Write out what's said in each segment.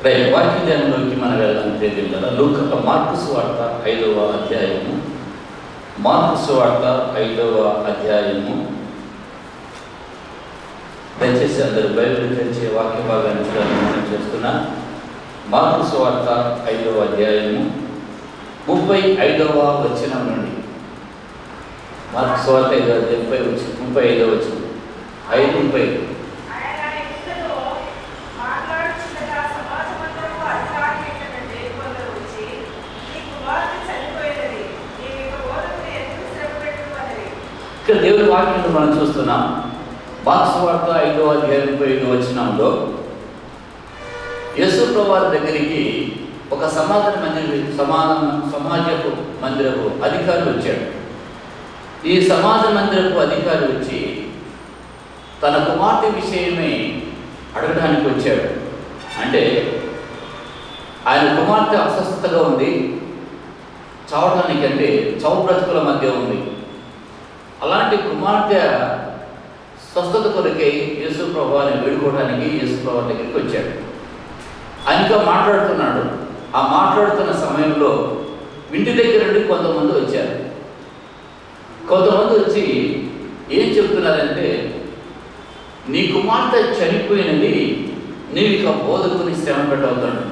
Right, వాక్య ధ్యానంలోకి మనం వెళ్దాం. కదా మార్కు సువార్త 5వ అధ్యాయము. మార్కు సువార్త 5వ అధ్యాయము. దయచేసి అందరూ బైబిల్ తెరిచే వాక్య భాగాన్ని మనం చేస్తున్నా. మార్కు సువార్త 5వ అధ్యాయము 35వ వచనం నుండి. మార్కు సువార్త 5వ అధ్యాయం 35వ వచనం 5:35. ఇక్కడ దేవుని వాక్యంలో మనం చూస్తున్నాం. మార్కు సువార్త 5వ అధ్యాయం 35వ వచనంలో యేసు ప్రభువారి దగ్గరికి ఒక సమాజపు మందిరపు అధికారి వచ్చాడు. ఈ సమాజ మందిరపు అధికారి వచ్చి తన కుమార్తె విషయమై అడగడానికి వచ్చాడు. అంటే ఆయన కుమార్తె అస్వస్థతగా ఉంది, చావడానికి అంటే చావు బ్రతుకుల మధ్య ఉంది. అలాంటి కుమార్తె స్వస్థత కొరకై యేసు ప్రభువుని వేడుకోవడానికి యేసు ప్రభువు దగ్గరికి వచ్చాడు. ఆయనతో మాట్లాడుతున్నాడు. ఆ మాట్లాడుతున్న సమయంలో ఇంటి దగ్గర నుండి కొంతమంది వచ్చారు. కొంతమంది వచ్చి ఏం చెప్తున్నారంటే, నీ కుమార్తె చనిపోయినది, నీవు ఇక బోధకుని శ్రమ పెట్టవుతాడు.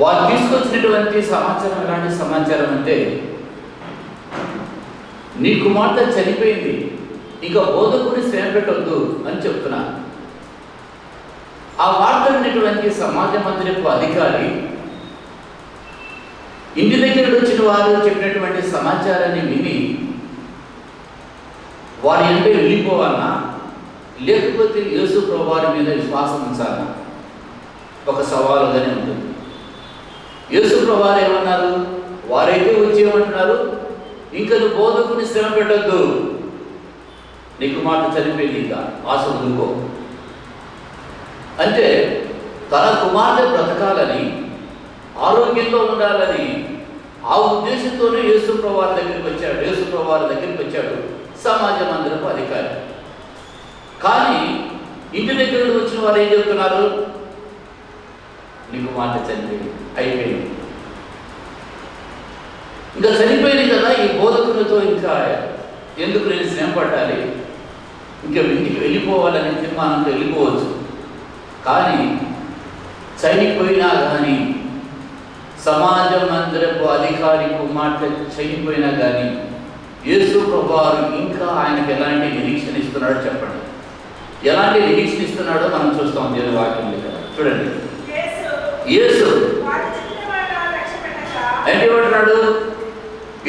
వారు తీసుకొచ్చినటువంటి సమాచారం ఎలాంటి సమాచారం అంటే, నీ కుమార్తె చనిపోయింది, ఇక బోధకుని శ్రమ పెట్టవద్దు అని చెప్తున్నా. ఆ వార్త విన్నటువంటి సమాజ మందిరపు అధికారి ఇంటి దగ్గర వచ్చిన వారు చెప్పినటువంటి సమాచారాన్ని విని వారి అంటే వెళ్ళిపోవాలన్నా లేకపోతే యేసు ప్రభువారి మీద విశ్వాసం ఉంచాలన్నా ఒక సవాలుగానే ఉంటుంది. యేసు ప్రభువారు ఏమన్నారు? వారైతే వచ్చేయమంటున్నారు, ఇంకా నువ్వు బోధకుని శ్రమ పెట్టద్దు, నీ కుమార్తె చనిపోయింది, ఇంకా ఆశ వదులుకో అంటే తన కుమార్తె బ్రతకాలని, ఆరోగ్యంగా ఉండాలని ఆ ఉద్దేశంతోనే యేసు ప్రభువారి దగ్గరికి వచ్చాడు. యేసు ప్రభువారి దగ్గరికి వచ్చాడు సమాజ మందిరపు అధికారి. కానీ ఇంటి దగ్గర వచ్చిన వారు ఏం చెప్తున్నారు? నీ కుమార్తె చనిపోయింది, అయిపోయింది, ఇంకా చనిపోయింది కదా, ఈ బోధకులతో ఇంకా ఎందుకు నేను శ్రమ పట్టాలి, ఇంకా ఇంటికి వెళ్ళిపోవాలని తీర్మానంతో వెళ్ళిపోవచ్చు. కానీ చనిపోయినా కానీ సమాజ మందిరపు అధికారి కుమార్తె చనిపోయినా కానీ యేసు ప్రభువారు ఇంకా ఆయనకు ఎలాంటి నిరీక్షణ ఇస్తున్నాడో చెప్పండి. ఎలాంటి నిరీక్షణ ఇస్తున్నాడో మనం చూస్తాం దేవుని వాక్యం దగ్గర. చూడండి, యేసు అంటే ఏమంటున్నాడు?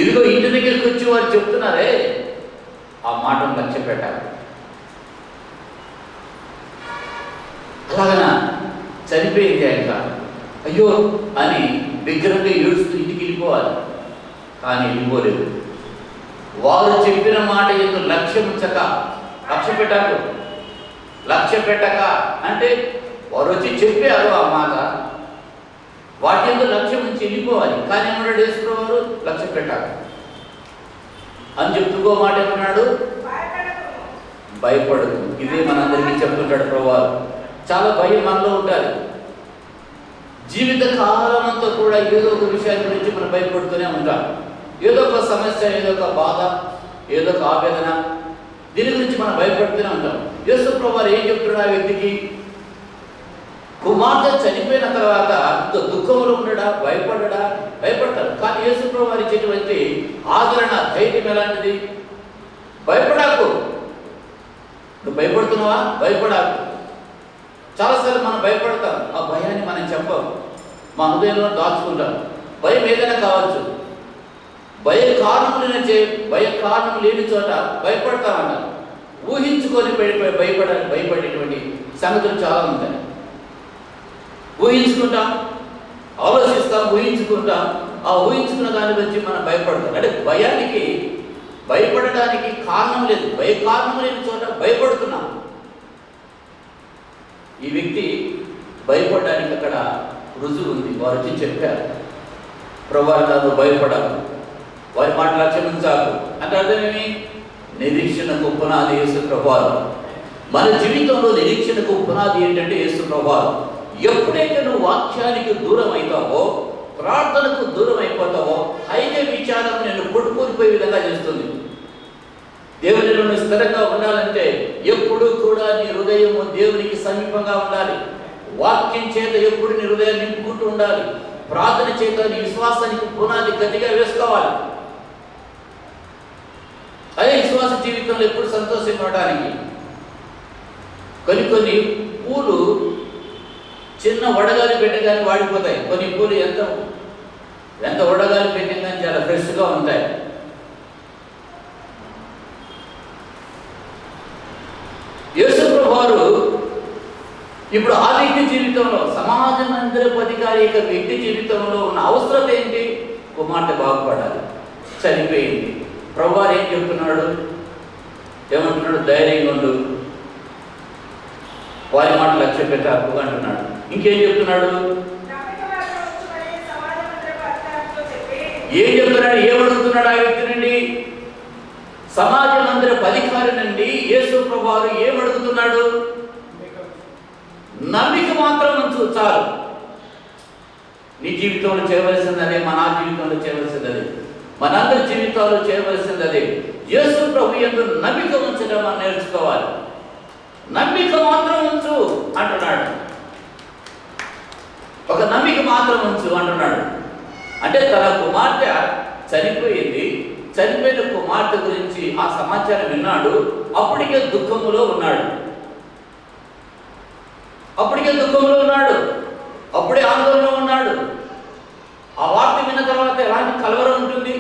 ఇదిగో ఇంటి దగ్గరికి వచ్చి వారు చెప్తున్నారే, ఆ మాటను లక్ష్య పెట్టాలి. అలాగనా చనిపోయింది ఆయన, అయ్యో అని దగ్గరగా ఏడుస్తూ ఇంటికి వెళ్ళిపోవాలి. కానీ వెళ్ళిపోలేదు. వారు చెప్పిన మాట ఎందుకు లక్ష్య పెట్టక అంటే వారు వచ్చి చెప్పారు ఆ మాట, వాటి ఎందుకు లక్ష్యం నుంచి వెళ్ళిపోవాలి. కానీ ఏమన్నాడు యేసు ప్రభువారు? లక్ష్య పెట్టాలి అని చెప్తుకో మాట ఏమన్నాడు? భయపడదు. ఇదే మనందరికీ చెప్తుంటాడు ప్రభువారు. చాలా భయం మనలో ఉండాలి. జీవిత కాలం అంతా కూడా ఏదో ఒక విషయాల గురించి మనం భయపడుతూనే ఉంటాం. ఏదో ఒక సమస్య, ఏదో ఒక బాధ, ఏదో ఒక ఆవేదన, దీని గురించి మనం భయపడుతూనే ఉంటాం. యేసు ప్రభువారు ఏం చెప్తున్నాడు ఆ వ్యక్తికి? కుమార్తె చనిపోయిన తర్వాత దుఃఖంలో ఉండడా, భయపడతాడు. కానీ యేసు ప్రభువారు ఇచ్చేటువంటి ఆదరణ, ధైర్యం ఎలాంటిది? భయపడాకు. నువ్వు భయపడుతున్నావా? భయపడాకు. చాలాసార్లు మనం భయపడతాం. ఆ భయాన్ని మనం చెప్పం, మా హృదయంలో దాచుకుంటాం. భయం ఏదైనా కావచ్చు. భయ కారణం లేని చోట భయపడతామన్నారు. ఊహించుకొని భయపడేటువంటి సంగతులు చాలా ఉంటాయి. ఊహించుకుంటాం, ఆలోచిస్తాం, ఊహించుకుంటాం. ఆ ఊహించుకున్న దాన్ని బట్టి మనం భయపడతాం. అంటే భయపడడానికి కారణం లేదు. కారణం లేని చోట భయపడుతున్నాం. ఈ వ్యక్తి భయపడడానికి అక్కడ రుజువు ఉంది. వారు వచ్చి చెప్పారు, ప్రభువారు కాదు భయపడాలి, వారి మాట లక్ష్యం ఉంచాలి అంటే అర్థమేమి? నిరీక్షణ గొప్పనాది యేసు ప్రభువారు. మన జీవితంలో నిరీక్షణకు పునాది ఏంటంటే యేసు ప్రభువారు. ఎప్పుడైతే నువ్వు వాక్యానికి దూరం అవుతావో, ప్రార్థనకు దూరం అయిపోతావో, అయితే విచారం నేను కొట్టుకూలిపోయే విధంగా చేస్తుంది. దేవునిలో నువ్వు స్థిరంగా ఉండాలంటే ఎప్పుడు కూడా నీ హృదయము దేవునికి సమీపంగా ఉండాలి. వాక్యం చేత ఎప్పుడు నీ హృదయాన్ని నింపుకుంటూ ఉండాలి. ప్రార్థన చేత నీ విశ్వాసానికి పునాది గట్టిగా వేసుకోవాలి. అదే విశ్వాస జీవితంలో ఎప్పుడు సంతోషపడడానికి. కొన్ని పూలు చిన్న వడగాలి పెట్టగానే వాడిపోతాయి. కొన్ని పూలు ఎంత వడగాలి పెట్టినా చాలా ఫ్రెష్గా ఉంటాయి. యేసు ప్రభువారు ఇప్పుడు ఆ వ్యక్తి జీవితంలో, సమాజ మందిరపధికారి యొక్క వ్యక్తి జీవితంలో ఉన్న అవసరం ఏంటి? కుమార్తె బాగుపడాలి. చనిపోయింది. ప్రభువారు ఏం చెప్తున్నాడు? ఏమంటున్నాడు? ధైర్యంగా ఉండు, వారి మాట లక్ష్య పెట్టారు అంటున్నాడు. ఇంకేం చెప్తున్నాడు? ఏం చెప్తున్నాడు? ఏమడుగుతున్నాడు ఆ వ్యక్తి నుండి? సమాజ మందిర అధికారి నుండి యేసు ప్రభువారు ఏమడుగుతున్నాడు? నమ్మిక మాత్రం ఉంచు, చాలు. నీ జీవితంలో చేయవలసింది అదే, మన జీవితంలో చేయవలసింది అదే, మనందరి జీవితాల్లో చేయవలసింది అదే. యేసు ప్రభు యందు నమ్మిక ఉంచడం మనం నేర్చుకోవాలి. నమ్మిక మాత్రం ఉంచు అంటున్నాడు. ఒక నమ్మిక మాత్రం ఉంచు అంటున్నాడు. అంటే తన కుమార్తె చనిపోయింది. చనిపోయిన కుమార్తె గురించి ఆ సమాచారం విన్నాడు. అప్పటికే దుఃఖములో ఉన్నాడు. అప్పుడే ఆందోళనలో ఉన్నాడు. ఆ వార్త విన్న తర్వాత ఎలాంటి కలవరం ఉంటుంది?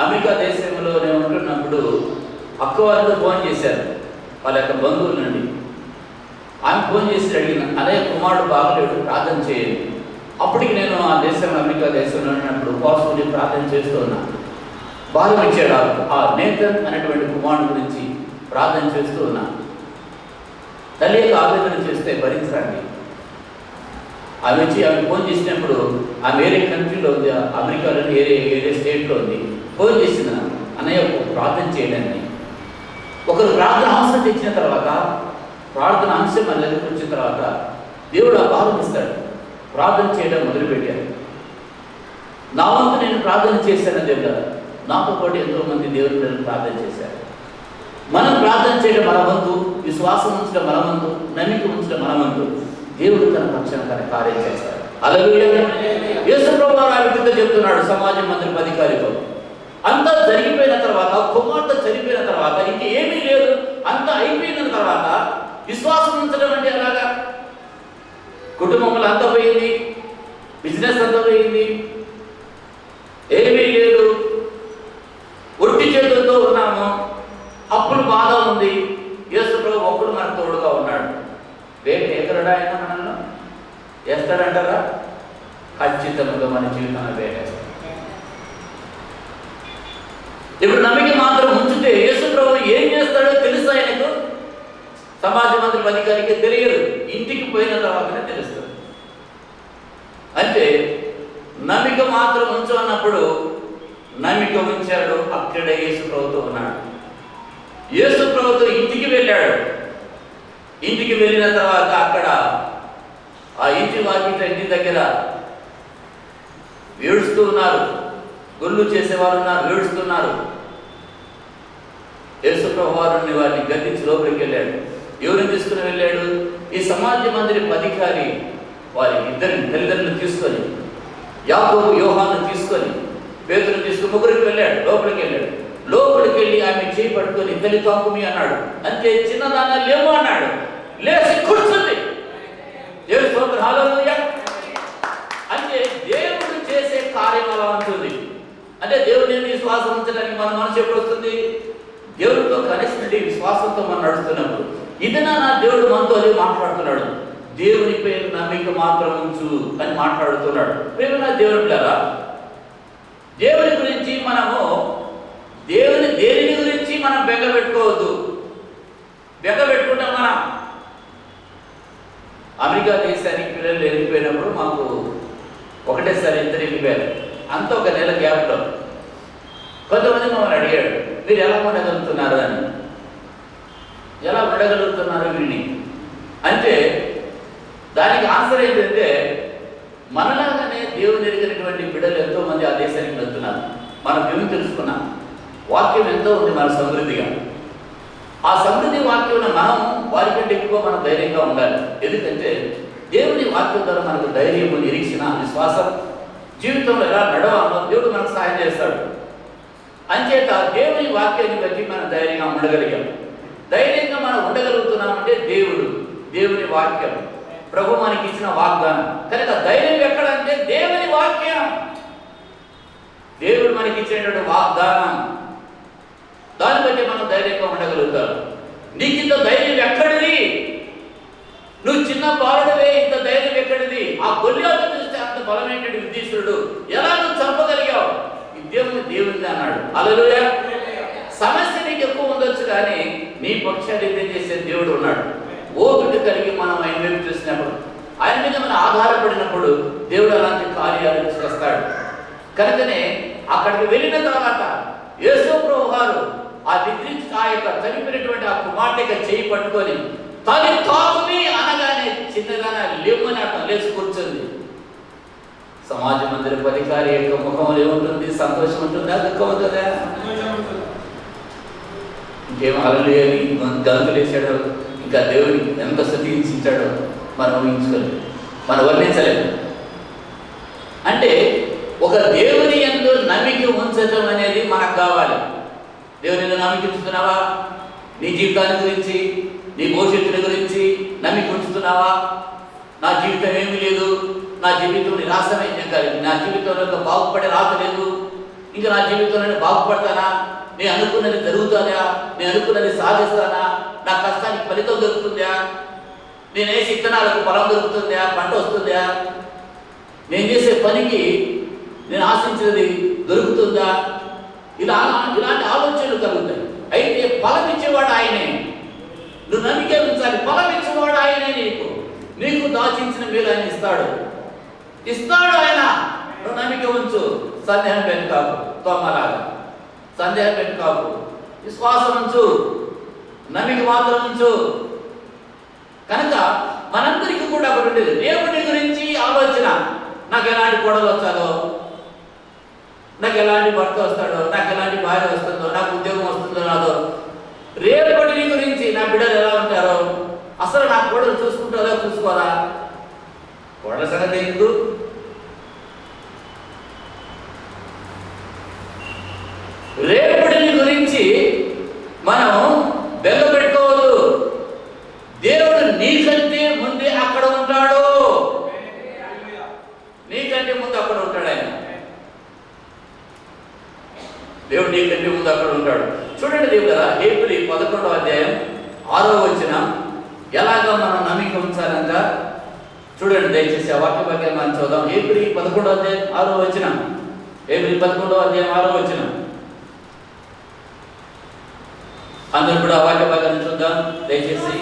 అమెరికా దేశంలో నేను ఉంటున్నప్పుడు అక్క వారితో ఫోన్ చేశారు, వాళ్ళ యొక్క బంధువుల నుండి. ఆమె ఫోన్ చేసి అడిగిన, అదే కుమారుడు బాగలేడు, ప్రార్థన చేయండి. అప్పటికి నేను ఆ దేశంలో, అమెరికా దేశంలో ఉన్నప్పుడు ఉపవాసం ప్రార్థన చేస్తూ ఉన్నా. భారం ఇచ్చాడు ఆ నేతన్ అనేటువంటి కుమారుడు గురించి ప్రార్థన చేస్తూ ఉన్నా. తల్లి యొక్క ఆవేదన చేస్తే భరించరండి. ఆమె ఫోన్ చేసినప్పుడు ఆమె వేరే కంట్రీలో ఉంది, అమెరికాలో వేరే స్టేట్లో ఉంది. ఫోన్ చేసిన అన్నయ్య ప్రార్థన చేయడానికి. ఒకరు ప్రార్థన అవసరం తెచ్చిన తర్వాత, ప్రార్థన అంశం మన దగ్గరికి వచ్చిన తర్వాత దేవుడు ఆ భావం ఇస్తాడు. ప్రార్థన చేయడం మొదలుపెట్టాను. నా వంతు నేను ప్రార్థన చేశాను దేవుడు. నాతో పాటు ఎంతోమంది దేవుని నేను ప్రార్థన చేశారు. మనం ప్రార్థన చేయడం మన వంతు, విశ్వాసం ఉంచడం మన వంతు, నమ్మిక ఉంచడం మన వంతు. దేవుడు తన పక్షాన తన కార్యం చేస్తాడు. హల్లెలూయా. యేసు ప్రభువారు ఆ వ్యక్తితో చెప్తున్నాడు, సమాజ మందిరపు అధికారితో. అంతా జరిగిపోయిన తర్వాత, కుమార్తె చనిపోయిన తర్వాత, ఇంక ఏమీ లేదు, అంతా అయిపోయిన తర్వాత విశ్వాసం ఉంచడం అంటే ఎలాగా? కుటుంబంలో అంతా పోయింది, బిజినెస్ అంతా పోయింది, ఏమీ లేదు, ఒట్టి చేతులతో ఉన్నాము, అప్పులు బాధ ఉంది. యేసు ప్రభు ఒక్కడు మనకు తోడుగా ఉన్నాడు. రేపు ఎక్కడా అయినా మనల్ని వేస్తాడంటారా? ఖచ్చితంగా మన జీవితాన్ని వేరేస్తాడు. ఇప్పుడు నమ్మిక మాత్రం ఉంచితే యేసు ప్రభు ఏం చేస్తాడో తెలుసు ఆయనకు. సమాజ మందిరపు అధికారికి తెలియదు, ఇంటికి పోయిన తర్వాతనే తెలుస్తుంది. అంటే నమ్మిక మాత్రం ఉంచు అన్నప్పుడు నమ్మిక ఉంచాడు. అక్కడే యేసు ప్రభుతో ఉన్నాడు. యేసు ప్రభుతో ఇంటికి వెళ్ళాడు. ఇంటికి వెళ్ళిన తర్వాత అక్కడ ఆ ఇంటి దగ్గర ఏడుస్తూ ఉన్నారు, గొల్లు చేసేవారు ఉన్నారు, ఏడుస్తున్నారు. యేసు ప్రభువారు వారిని గద్దించి లోపలికి వెళ్ళాడు. ఎవరిని తీసుకుని వెళ్ళాడు? ఈ సమాజ మందిరపు అధికారి వారి ఇద్దరిని తల్లిదండ్రులు తీసుకొని, యాకోబు యోహాను తీసుకొని, పేతురుని తీసుకుని ముగ్గురికి వెళ్ళాడు. లోపలికి వెళ్ళి ఆమె చేయి పట్టుకొని తల్లి తాకుమి అన్నాడు. అంతే, చిన్నదాన్న లేవు అన్నాడు. లేచి కూర్చుంది. దేవుని స్తోత్రం, హల్లెలూయా. అంటే దేవుడు చేసే కార్యం అలా ఉంటుంది. అంటే దేవుని విశ్వాసం ఉంచడానికి మన మనసు ఎప్పుడు వస్తుంది? దేవుడితో కలిసి విశ్వాసంతో మనం నడుస్తున్నప్పుడు. ఇది నా దేవుడు మనతో అదే మాట్లాడుతున్నాడు. దేవునిపై నమ్మిక మాత్రం ఉంచు అని మాట్లాడుతున్నాడు. ప్రేమ దేవుని పిల్లరా, దేవుని గురించి మనము దేనిని గురించి మనం బెంగ పెట్టుకోవద్దు. బెంగ పెట్టుకుంటాం. మనం అమెరికా దేశానికి పిల్లలు వెళ్ళిపోయినప్పుడు మాకు ఒకటేసారి ఇద్దరు వెళ్ళిపోయారు. అంతా ఒక నెల గ్యాప్లో. కొంతమంది మమ్మల్ని అడిగాడు, మీరు ఎలా ఉండగలుగుతున్నారు అని. ఎలా ఉండగలుగుతున్నారు వీడిని అంటే దానికి ఆన్సర్ ఏంటంటే మనలాగానే దేవుని ఎరిగినటువంటి బిడ్డలు ఎంతోమంది ఆ దేశానికి వెళ్తున్నారు. మనం ఏమి తెలుసుకున్నాం, వాక్యం ఎంతో ఉంది మన సమృద్ధిగా. ఆ సమృద్ధి వాక్యం మనం వారికంటే ఎక్కువ మనం ధైర్యంగా ఉండాలి. ఎందుకంటే దేవుని వాక్యం ద్వారా మనకు ధైర్యము, నిరీక్షణ, విశ్వాసం, జీవితంలో ఎలా నడవాలో దేవుడు మనకు సహాయం చేస్తాడు. అంచేత దేవుని వాక్యాన్ని బట్టి మనం ధైర్యంగా ఉండగలిగాం. ధైర్యంగా మనం ఉండగలుగుతున్నామంటే దేవుని వాక్యం, ప్రభు మనకి ఇచ్చిన వాగ్దానం. కనుక ధైర్యం ఎక్కడంటే దేవుని వాక్యం, దేవుడు మనకి ఇచ్చినటువంటి వాగ్దానం. దాన్ని బట్టి మనం ధైర్యంగా ఉండగలుగుతాం. నీకు ఇంత ధైర్యం ఎక్కడిది? నువ్వు చిన్న బాలుడవే, ఇంత ధైర్యం ఎక్కడిది? ఆ గొల్లియాతు చూస్తే అంత బలమైన విద్యుషుడు ఎలా నువ్వు చంపగలిగావు? దేవుడిది అన్నాడు. హల్లెలూయా. సమస్య నీకు ఎక్కువ ఉండొచ్చు, కానీ నీ పక్షాన్ని యుద్ధం చేసే దేవుడు ఉన్నాడు. ఓపిక కలిగి మనం ఆయన వైపు చూసినప్పుడు, ఆయన మీద మనం ఆధారపడినప్పుడు దేవుడు అలాంటి కార్యాలు చేస్తాడు. కనుకనే అక్కడికి వెళ్ళిన తర్వాత యేసు ప్రభువు వారు ఆ యొక్క చనిపోయినటువంటి ఆ కుమార్తెగా చేయి పట్టుకొని తల్లి తాకుని అనగానే చిన్నగానే లేమని అట్లా లేచి కూర్చుంది. సమాజ మందిరపు అధికారి యొక్క ముఖంలో ఏముంటుంది? సంతోషం ఉంటుందా, దుఃఖం ఉంటుందా? ఇంకేం హల్లెలూయా అని గంతులేసాడో, ఇంకా దేవుడిని ఎంత స్తుతించాడో మనం ఊహించుకోలేదు, మనం వర్ణించలేదు. అంటే ఒక దేవుని యందు నమ్మిక ఉంచడం అనేది మనకు కావాలి. దేవుని నమ్మిక ఉంచుతున్నావా? నీ జీవితాన్ని గురించి, నీ భవిష్యత్తుని గురించి నమ్మిక ఉంచుతున్నావా? నా జీవితం ఏమీ లేదు, నా జీవితం నిరాశమే, నా జీవితంలో బాగుపడే రాత లేదు, ఇంకా నా జీవితంలో బాగుపడతానా, నేను అనుకున్నది జరుగుతానా, నేను అనుకున్నది సాధిస్తానా, నా కష్టానికి ఫలితం దొరుకుతుందా, నేను వేసే విత్తనాలకు ఫలం దొరుకుతుందా, పంట వస్తుందా, నేను చేసే పనికి నేను ఆశించినది దొరుకుతుందా, ఇలాంటి ఆలోచనలు కలుగుతాయి. అయితే ఫలం ఇచ్చేవాడు ఆయనే. నువ్వు నమ్మికే ఉంచాలి. ఫలం ఇచ్చేవాడు ఆయనే. నీకు దాచించిన మేలు ఆయన ఇస్తాడు ఆయన. నువ్వు నమ్మిక ఉంచు. సందేహం పెట్టుకాకు, తొమ్మలాగా సందేహం పెట్టుకాకు. విశ్వాసం ఉంచు, నమ్మిక మాత్రం ఉంచు. కనుక మనందరికీ కూడా ఒకటి ఉండేది, దేవుడి గురించి ఆలోచన. నాకు ఎలాంటి కోడలు వస్తాడో, నాకు ఎలాంటి భర్త వస్తాడో, నాకు ఎలాంటి భార్య వస్తుందో, నాకు ఉద్యోగం వస్తుందో రాదో, రేపటి గురించి నా బిడ్డలు ఎలా ఉంటారో, అసలు నా కోడలు చూసుకుంటారో చూసుకోరా, కోడల సంగతి ఎందుకు? రేపటి గురించి మనం బెంగ పెట్టుకోవద్దు. దేవుడు నీకంటే ముందే అక్కడ ఉంటాడు. నీకంటే ముందు అక్కడ ఉంటాడు ఆయన. దేవుడు నీకంటే ముందు అక్కడ ఉంటాడు. చూడండి దేవుడా, హెబ్రీ 11వ అధ్యాయం 6వ వచనం ఎలాగా మనం నమ్మిక ఉంచాలంట చూడండి. దయచేసి ఆ వాక్య భాగ్యం మనం చూద్దాం. హెబ్రీ 11వ అధ్యాయం 6వ వచనం. హెబ్రీ 11వ అధ్యాయం 6వ వచనం. అందరూ కూడా ఆ వాక్య భాగాన్ని చూద్దాం దయచేసి.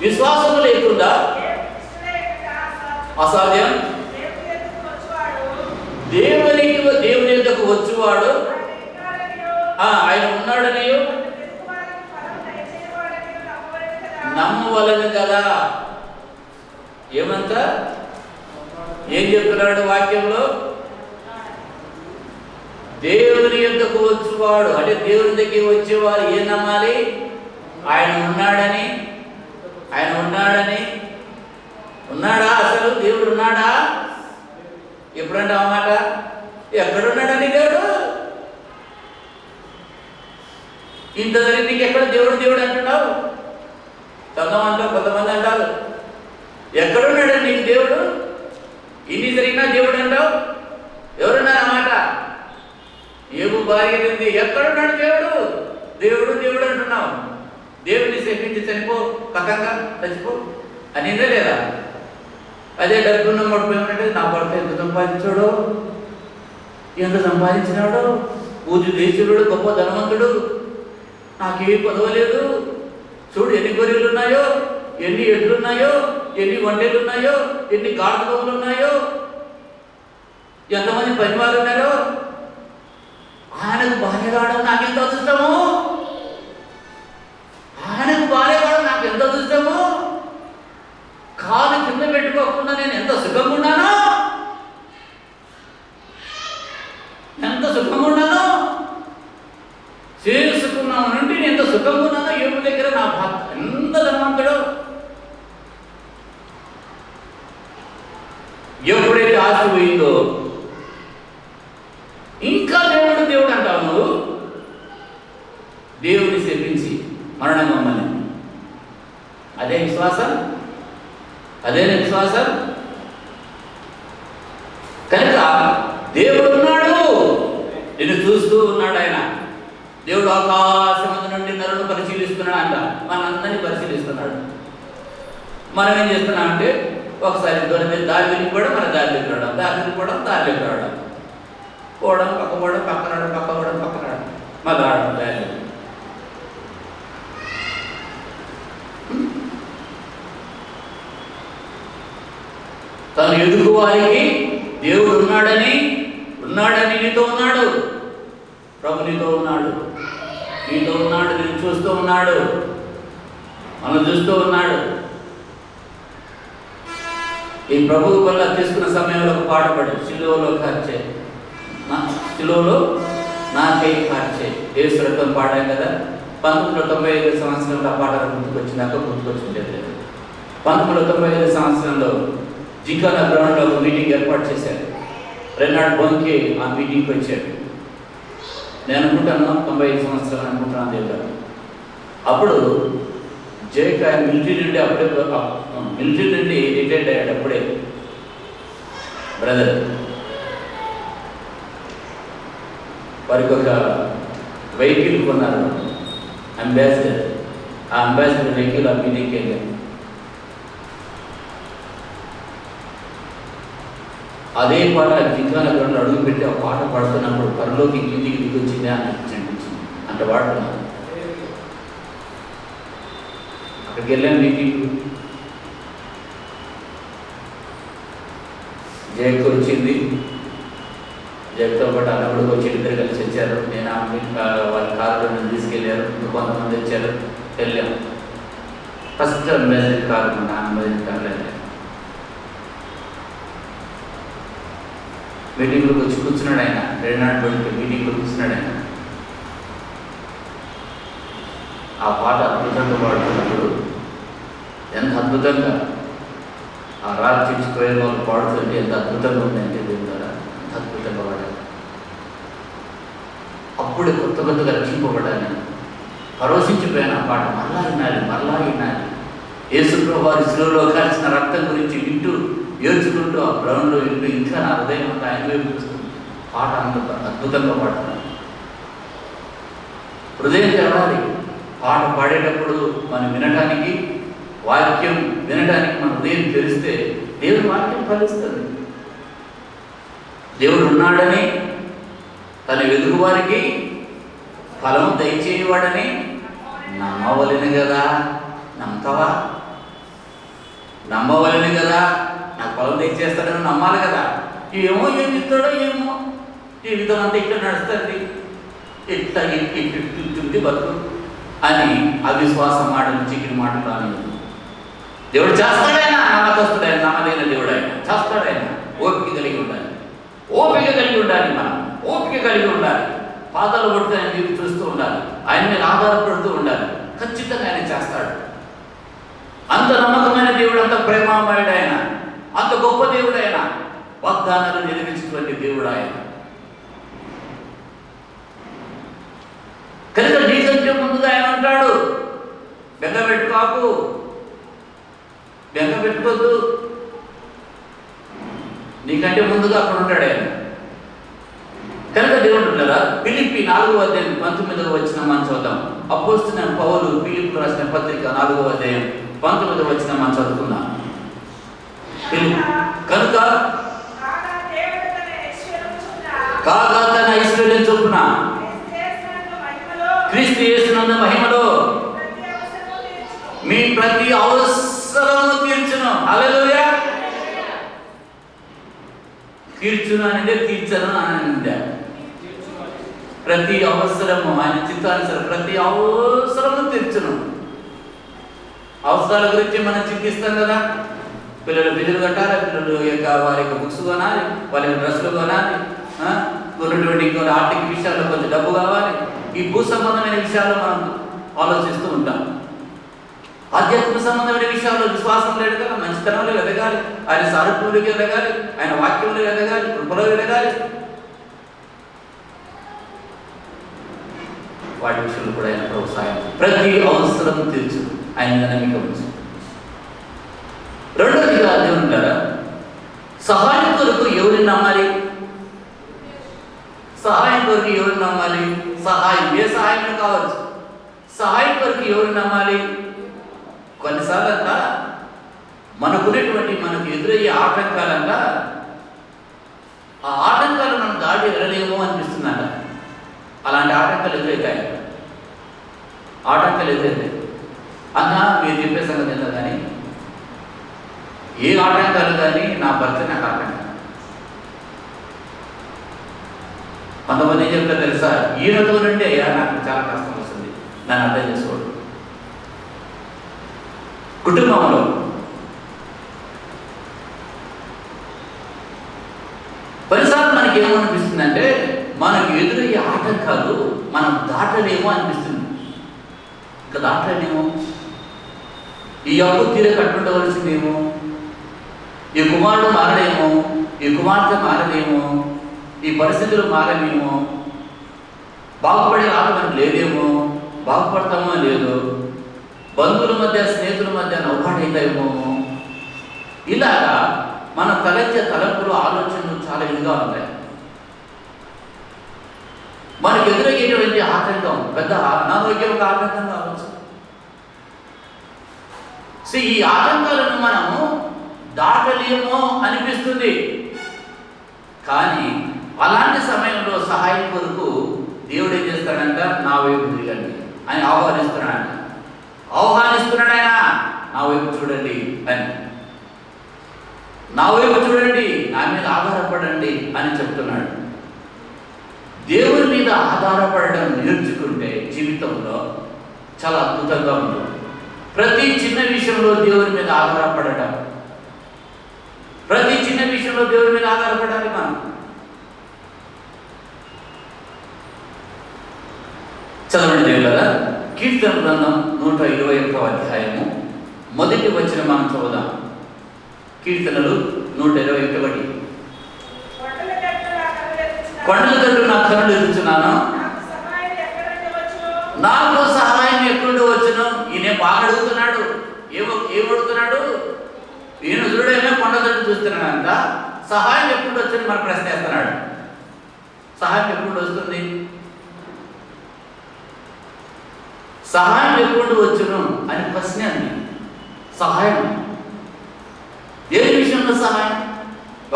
విశ్వాసము లేకుండా అసాధ్యం. దేవుని యొద్దకు వచ్చువాడు ఆయన ఉన్నాడని నమ్మవలను కదా. ఏమంత ఏం చెప్తున్నాడు వాక్యంలో? దేవుని యొద్దకు వచ్చేవాడు అంటే దేవుని దగ్గరికి వచ్చేవారు ఏం నమ్మాలి? ఆయన ఉన్నాడని. ఉన్నాడా? అసలు దేవుడు ఉన్నాడా? ఎప్పుడంటే అన్నమాట ఎక్కడున్నాడని దేవుడు ఇంత జరిగి నీకు ఎక్కడ దేవుడు అంటున్నావు? కొంతమంది అంటారు ఎక్కడున్నాడు నీకు దేవుడు, ఇన్ని జరిగినా దేవుడు అంటావు. ఎవరున్నారు అన్నమాట? ఏమో భార్య ఉంది, ఎక్కడున్నాడు దేవుడు అంటున్నావు. దేవుడిని సేపించి చనిపో, పక్కంగా చచ్చిపో అనిందే లేదా? అదే డబ్బున్న పడిపోయినట్టే నా భర్త ఎంత సంపాదించినాడు, పూజ దేశుడు, గొప్ప ధనవంతుడు, నాకేం పదవలేదు. చూడు ఎన్ని గొర్రెలు ఉన్నాయో, ఎన్ని ఎడ్లున్నాయో, ఎన్ని వంటలు ఉన్నాయో, ఎన్ని గాడిదలు ఉన్నాయో, ఎంతమంది పనివారు ఉన్నారో. ఆయనకు భార్య రావడం నాకెంత అదృష్టము. ఆయన ఎంత సుఖంగా ఉన్నానో, చేసుకున్నాము నుండి నేను ఎంత సుఖంగా ఉన్నానో. యోబు దగ్గర నా భర్త ఎంత ధనవంతుడు. ఎప్పుడైతే ఆస్తి పోయిందో ఇంకా దేవుడు అంటావు నువ్వు. దేవుడిని శపించి మరణం అమ్మని. అదే విశ్వాసం, అదే విశ్వాసం. కనుక దేవుడు ఉన్నాడు, నిన్ను చూస్తూ ఉన్నాడు. ఆయన దేవుడు ఆకాశం నుండి నరును పరిశీలిస్తున్నాడు అంట. మనందరినీ పరిశీలిస్తున్నాడు. మనం ఏం చేస్తున్నామంటే ఒకసారి దూరం మీద దారి వెళ్ళిపోవడం, మన దారిలోకి రావడం, దారి వెళ్ళిపోవడం, దారిలోకి రావడం, పోవడం, పక్క పోవడం, పక్క రావడం, పక్క పోవడం, పక్క రావడం, మళ్ళీ రావడం దారిలో. తను ఎదుగు వారికి దేవుడు ఉన్నాడని నీతో ఉన్నాడు. ప్రభు నీతో ఉన్నాడు, నేను చూస్తూ ఉన్నాడు, మనం చూస్తూ ఉన్నాడు. ఈ ప్రభువు వల్ల తీసుకున్న సమయంలో ఒక పాట పాడు, సిలువలో నాకై కార్చే యేసు రక్తం పాడాం కదా. 1995 సంవత్సరంలో ఆ పాట గుర్తుకొచ్చినాక గుర్తుకొచ్చింది. 1995 సంవత్సరంలో జింకానా గ్రౌండ్లో ఒక మీటింగ్ ఏర్పాటు చేశారు. రెనాడ్ బొంకే ఆ మీటింగ్కి వచ్చాడు. నేను అనుకుంటాను 95 సంవత్సరాలు అనుకుంటున్నాను దగ్గర. అప్పుడు జయకాయ మిలిటరీ నుండి రిటైర్డ్ అయ్యాడు అప్పుడే బ్రదర్. వారికి ఒక వెహికల్ కొన్నారు, అంబాసిడర్. ఆ అంబాసిడర్ వెహికల్ ఆ మీటింగ్కి వెళ్ళాను. అదే పాట జింకానా గ్రౌండ్లో అడుగు పెట్టి ఆ పాట పాడుతున్నప్పుడు పరలోకి కిందికి దిగి వచ్చింది అని అనిపించింది. అంటే పాడుతున్నాను. అక్కడికి వెళ్ళాను మీటింగ్. జయకు వచ్చింది, జయతో పాటు అన్నప్పుడు వచ్చి ఇద్దరు కలిసి వచ్చారు. నేను వాళ్ళ కారులో నన్ను తీసుకెళ్ళారు. కొంతమంది వచ్చారు, వెళ్ళాం. ఫస్ట్ అంబాసిడర్ కారు, నా అంబాసిడర్ కారు వెళ్ళాను. మీటింగ్లోకి వచ్చి కూర్చున్నాడు ఆయన. రెనాడ్ బొంకే మీటింగ్లో కూర్చున్నాడు ఆయన. ఆ పాట అద్భుతంగా పాడుతున్నప్పుడు ఎంత అద్భుతంగా ఆ రాత్రి చిచ్చిపోయే వాళ్ళు పాడుతుంటే ఎంత అద్భుతంగా ఉందంటే దేవుడు కదా, ఎంత అద్భుతంగా పాడారు. అప్పుడే కొత్తగా రక్షింపబడ్డాను. పరవశించిపోయాను. ఆ పాట మరలా వినాలి. యేసుప్రభువు వారి శిలువలో కాల్చిన రక్తం గురించి వింటూ ఏడ్చుకుంటూ ఆ గ్రౌండ్లో వింటూ ఇంకా నా హృదయం అంతా ఆయన వైపు చూస్తుంది. పాట అంత అద్భుతంగా పాడుతున్నాను. హృదయం తెరవాలి. పాట పాడేటప్పుడు మనం వినటానికి, వాక్యం వినటానికి మన హృదయం తెరిస్తే దేవుడి వాక్యం ఫలిస్తుంది. దేవుడు ఉన్నాడని, తన వెలుగు వారికి ఫలం దయచేయవాడని నమ్మవలెను కదా. నమ్ముతావా? నమ్మవలని కదా. నాకు ఫలం దయచేస్తాడని నమ్మాలి కదా. ఏమో ఏం ఇస్తాడో ఏమో, జీవితం అంతా ఇక్కడ నడుస్తుంది, ఇట్లా ఇట్టుంటే బతుకు అని అవిశ్వాసం మాటలు, చిక్కిన మాటలు రాని. దేవుడు చేస్తాడైనా, నమ్మకస్తుడైనా, నమ్మదైన దేవుడు ఆయన చేస్తాడైనా. ఓపిక కలిగి ఉండాలి, మనం ఓపిక కలిగి ఉండాలి. పాదాలు పడితే ఆయన మీరు చూస్తూ ఉండాలి, ఆయన మీద ఆధారపడుతూ ఉండాలి. ఖచ్చితంగా ఆయన చేస్తాడు. అంత నమ్మకమైన దేవుడు, అంత ప్రేమామయుడు ఆయన, అంత గొప్ప దేవుడు ఆయన, వాగ్దానాలు నెరవేర్చినటువంటి దేవుడు ఆయన. కనుక నీకంటే ముందుగా ఆయన అంటాడు, బెంగ పెట్టుకోవద్దు. నీకంటే ముందుగా అక్కడ ఉంటాడు ఆయన. కనుక దేవుడు ఉన్నారా. ఫిలిప్పీ 4వ అధ్యాయం 19వ వచనం మనం చదువుతాం. అపోస్తలుడైన పౌలు ఫిలిప్పీకి రాసిన పత్రిక 4వ అధ్యాయం 19వ వచనం మనం చదువుకుందాం. కనుక కాగా తన ఐశ్వర్యం చొప్పున క్రీస్తు యేసునందు మహిమలో మీ ప్రతి అవసరము తీర్చును. హల్లెలూయా. తీర్చును అంటే తీర్చను అని. ప్రతి అవసరము ఆయన చిత్తానుసారం ప్రతి అవసరము తీర్చును. అవసరాల గురించి మనం చింతిస్తాం కదా. పిల్లలు బిల్లులు కట్టాలి, పిల్లలు వారి యొక్క బుక్స్ కొనాలి, వాళ్ళ డ్రెస్సులు కొనాలి, ఉన్నటువంటి కొన్ని ఆర్థిక విషయాల్లో కొంచెం డబ్బు కావాలి. ఈ భూ సంబంధమైన విషయాల్లో మనం ఆలోచిస్తూ ఉంటాం. ఆధ్యాత్మిక సంబంధమైన విషయాల్లో విశ్వాసం లేదు కదా, మంచితనంలో ఎదగాలి, ఆయన సారూప్యంలోకి ఎదగాలి, ఆయన వాక్యంలో ఎదగాలి, కృపలో ఎదగాలి. వాటి విషయంలో కూడా ఆయన ప్రోత్సాహం, ప్రతి అవసరం తీర్చు, ఆయన నమ్మిక ఉంచు. రెండోదిగా దేవుని ద్వారా సహాయం కొరకు ఎవరిని నమ్మాలి? సహాయం కొరకు ఎవరిని నమ్మాలి? సహాయం ఏ సహాయమే కావచ్చు. సహాయం కొరకు ఎవరిని నమ్మాలి? కొన్నిసార్లు అంతా మనకున్నటువంటి మనకు ఎదురయ్యే ఆటంకాలంతా ఆ ఆటంకాలు మనం దాటి వెళ్ళలేమో అనిపిస్తుందంట. అలాంటి ఆటంకాలు ఎదురవుతాయి. ఆటంకాలు ఎదురవుతాయి అన్నా మీరు చెప్పే సంగతి ఎంత కానీ ఏ ఆటంకాలు కానీ నా భర్త నాకు ఆటంకం. కొంతమంది ఏం చెప్తారు తెలుసా, ఈయనతో నుండి అయ్యా నాకు చాలా కష్టం వస్తుంది, నన్ను అర్థం చేసుకోవడం. కుటుంబంలో కొన్నిసార్లు మనకి ఏమనిపిస్తుందంటే మనకు ఎదురయ్యే ఆటంకాలు మనం దాటలేమో అనిపిస్తుంది. ఇంకా దాటలేమో, ఈ అప్పు తీర కట్టుండవలసిందేమో, ఈ కుమారుడు మారడేమో, ఈ కుమార్తె మారదేమో, ఈ పరిస్థితులు మారమేమో, బాగుపడే రాత మనకు లేదేమో, బాగుపడతామో లేదో, బంధువుల మధ్య స్నేహితుల మధ్య నవ్వాడైందేమో, ఇలాగా మన తలెత్తే తలంపులు ఆలోచనలు చాలా ఇదిగా ఉంటాయి. మనకు ఎదురయ్యేటువంటి ఆటంకం పెద్ద అనారోగ్యం ఒక ఆటంకం కావచ్చు. సో ఈ ఆటంకాలను మనము దాటలేమో అనిపిస్తుంది. కానీ అలాంటి సమయంలో సహాయం కొరకు దేవుడు ఏం చేస్తాడంట, నా వైపు తిరగండి అని ఆహ్వానిస్తున్నాడంట. ఆహ్వానిస్తున్నాడు ఆయన, నా వైపు చూడండి అని, నా వైపు చూడండి, నా మీద ఆధారపడండి అని చెప్తున్నాడు. దేవుని మీద ఆధారపడడం నేర్చుకుంటే జీవితంలో చాలా అద్భుతంగా ఉంటుంది. ప్రతి చిన్న విషయంలో దేవుని మీద ఆధారపడటం, ప్రతి చిన్న విషయంలో దేవుని మీద ఆధారపడాలి మనం. చదవండి దేవులారా, కీర్తన గ్రంథం 121వ అధ్యాయము మొదటి వచనం మనం చదువుదాం. కీర్తనలు 121. కొండల తట్టు నా కన్నులు ఎదుగుతున్నాను, నాకు సహాయం ఎక్కడి నుండి వచ్చును. ఈయన బాగా అడుగుతున్నాడు. ఏమడుగుతున్నాడు? ఈయన చూడేమో కొండ తట్టు చూస్తున్నాడంట, సహాయం ఎప్పుడు వచ్చని మన ప్రశ్న వేస్తున్నాడు. సహాయం ఎప్పుడు వస్తుంది? సహాయం ఎప్పుడు వచ్చును అని ప్రశ్న అండి. సహాయం ఏ విషయంలో సహాయం?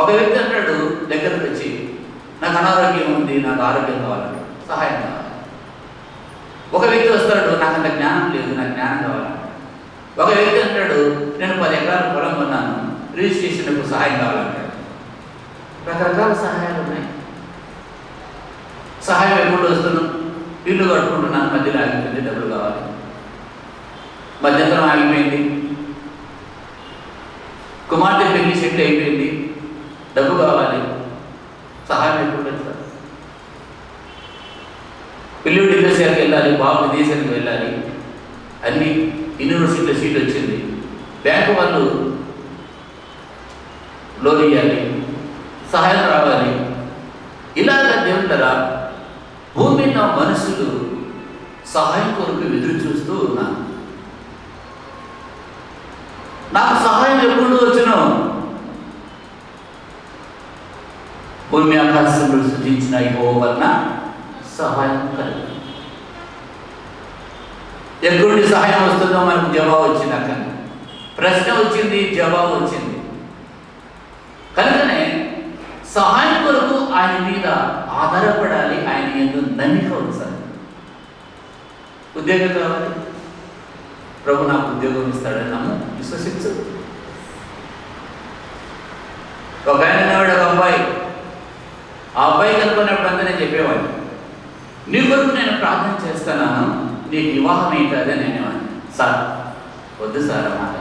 ఒక వ్యక్తి అంటాడు దగ్గరకు వచ్చి, నాకు అనారోగ్యం ఉంది, నాకు ఆరోగ్యం కావాలంటే సహాయం కావాలి. ఒక వ్యక్తి వస్తాడు, నాకు అంత జ్ఞానం లేదు, నాకు జ్ఞానం కావాలి. ఒక వ్యక్తి అంటాడు, నేను 10 ఎకరాల పొలం కొన్నాను, రిజిస్ట్రేషన్కు సహాయం కావాలంటాడు. రకరకాల సహాయాలు ఉన్నాయి. సహాయం ఎప్పుడు వస్తున్నాం? ఇల్లు కట్టుకుంటున్నాను, మధ్యలో ఆగిపోయింది, డబ్బులు కావాలి. మధ్యంతరం ఆగిపోయింది. కుమార్తె పెళ్లి సెటిల్ అయిపోయింది, డబ్బు కావాలి. సహాయం ఎప్పుడు పెడతారు? పిల్లుడు విదేశాలకు వెళ్ళాలి, బాబు విదేశానికి వెళ్ళాలి, అన్ని యూనివర్సిటీలో సీట్ వచ్చింది, బ్యాంకు వాళ్ళు లోన్ ఇవ్వాలి, సహాయం రావాలి. ఇలాగా దేవుళ్ళరా భూమి మీద మనుషులు సహాయం కొరకు ఎదురు చూస్తూ ఉన్నారు. నాకు సహాయం ఎప్పుడు వచ్చును? భూమి ఆకాశంలో సృజించిన యెహోవా వలన సహాయం కలుగు. ఎక్కడి సహాయం వస్తుందో మనకు జవాబు వచ్చింది. అక్కడ ప్రశ్న వచ్చింది, జవాబు వచ్చింది. కనుకనే సహాయం కొరకు ఆయన మీద ఆధారపడాలి, ఆయన యందు నమ్మిక ఉంచాలి. ఉద్యోగం కావాలి, ప్రభు నాకు ఉద్యోగం ఇస్తాడని నమ్ము, విశ్వసించు. ఒక ఆయన ఉన్నాడు, ఒక అబ్బాయి. ఆ అబ్బాయి కనుక్కున్నప్పుడు అంతా నేను చెప్పేవాడిని, నీ కొరకు నేను ప్రార్థన చేస్తున్నాను, నీకు వివాహం ఏంటది అని అనేవాడిని. సార్ వద్దు సార్ అన్నమాట,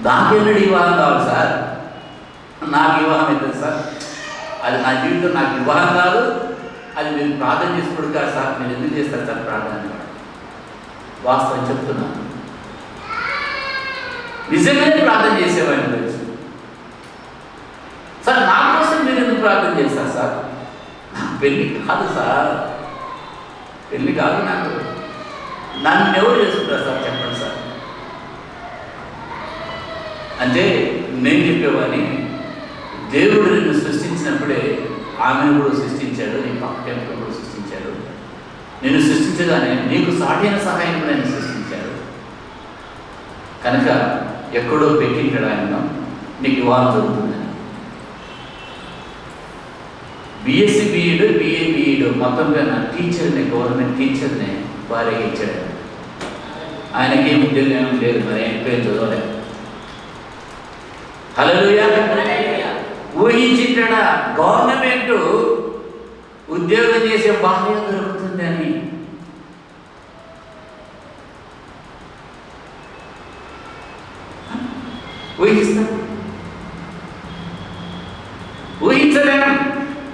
దానికి వివాహం కావాలి సార్, నాకు వివాహం అవుతుంది సార్, అది నా జీవితం నాకు వివాహం కాదు, అది మీరు ప్రార్థన చేసుకోడు కాదు సార్, మీరు ఎందుకు చేస్తారు సార్ ప్రార్థన? వాస్తవం చెప్తున్నాను, నిజంగానే ప్రార్థన చేసేవాడిని తెలుసు సార్. నా కోసం మీరు ఎందుకు ప్రార్థన చేస్తారు సార్? నాకు పెళ్ళి కాదు సార్, పెళ్ళి కాదు నాకు, నన్ను ఎవరు చేసుకుంటారు సార్ చెప్పండి సార్ అంటే నేను చెప్పేవాడిని, దేవుడు నిన్ను సృష్టించినప్పుడే ఆమెను కూడా సృష్టించాడు, నీ పక్కన కూడా సృష్టించాడు. నేను సృష్టించగానే నీకు సాటైన సహాయం కూడా నేను సృష్టించాడు కనుక ఎక్కడో పెట్టింటాడు ఆయన, నీకు వివాహం జరుగుతుందని. బిఎస్సి బిఈడు, బిఏ బిఈడు మొత్తం పైన టీచర్ని, గవర్నమెంట్ టీచర్ని భార్యగా ఇచ్చాడు. ఆయనకేం ఉద్యోగం ఏమి లేదు, మరి ఆయన పేరు చదవలేదు. హల్లెలూయా. ఊహించింటాడా గవర్నమెంట్ ఉద్యోగం చేసే భార్య దొరుకుతుందని? ఊహించలేం.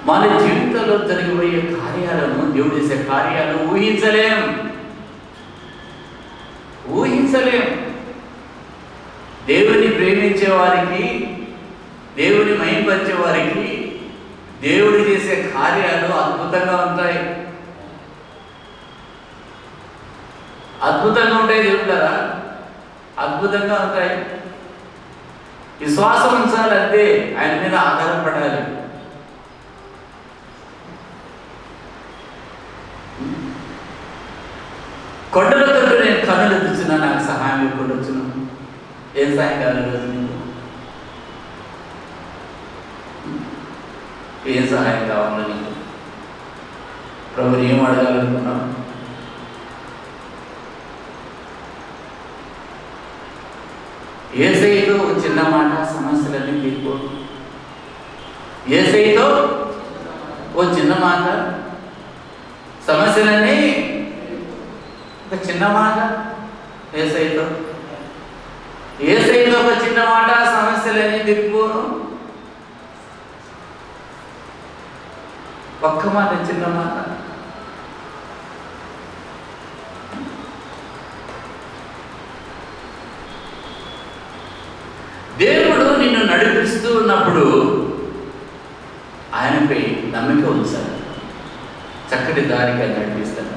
మన జీవితంలో జరిగిపోయే కార్యాలను, దేవుడు చేసే కార్యాలు ఊహించలేం. దేవుని ప్రేమించే వారికి, దేవుని మహిమపరిచే వారికి దేవుడు చేసే కార్యాలు అద్భుతంగా ఉంటాయి. అద్భుతంగా ఉంటాయి దేవుడారా, అద్భుతంగా ఉంటాయి. విశ్వాసం ఉంచాలంటే ఆయన మీద ఆధారపడాలి. కొండలతో నేను కన్నులు తెచ్చిన నాకు సహాయం ఎప్పుడు వచ్చును? ఏం సహాయం కావాలి రోజు నీకు? ఏం సహాయం కావాలి నీకు? ప్రభుని ఏం అడగాలనుకున్నావు? యేసయ్యతో ఒక చిన్న మాట సమస్యలన్నీ తీర్పు. యేసయ్యతో ఓ చిన్న మాట సమస్యలన్నీ, ఒక చిన్న మాట యేసయ్యతో ఒక చిన్న మాట సమస్యలన్నీ తీర్పును. ఒక్క మాట, చిన్న మాట. దేవుడు నిన్ను నడిపిస్తూ ఉన్నప్పుడు ఆయనపై నమ్మిక ఉంచాలి. చక్కటి దారిగా నడిపిస్తాడు.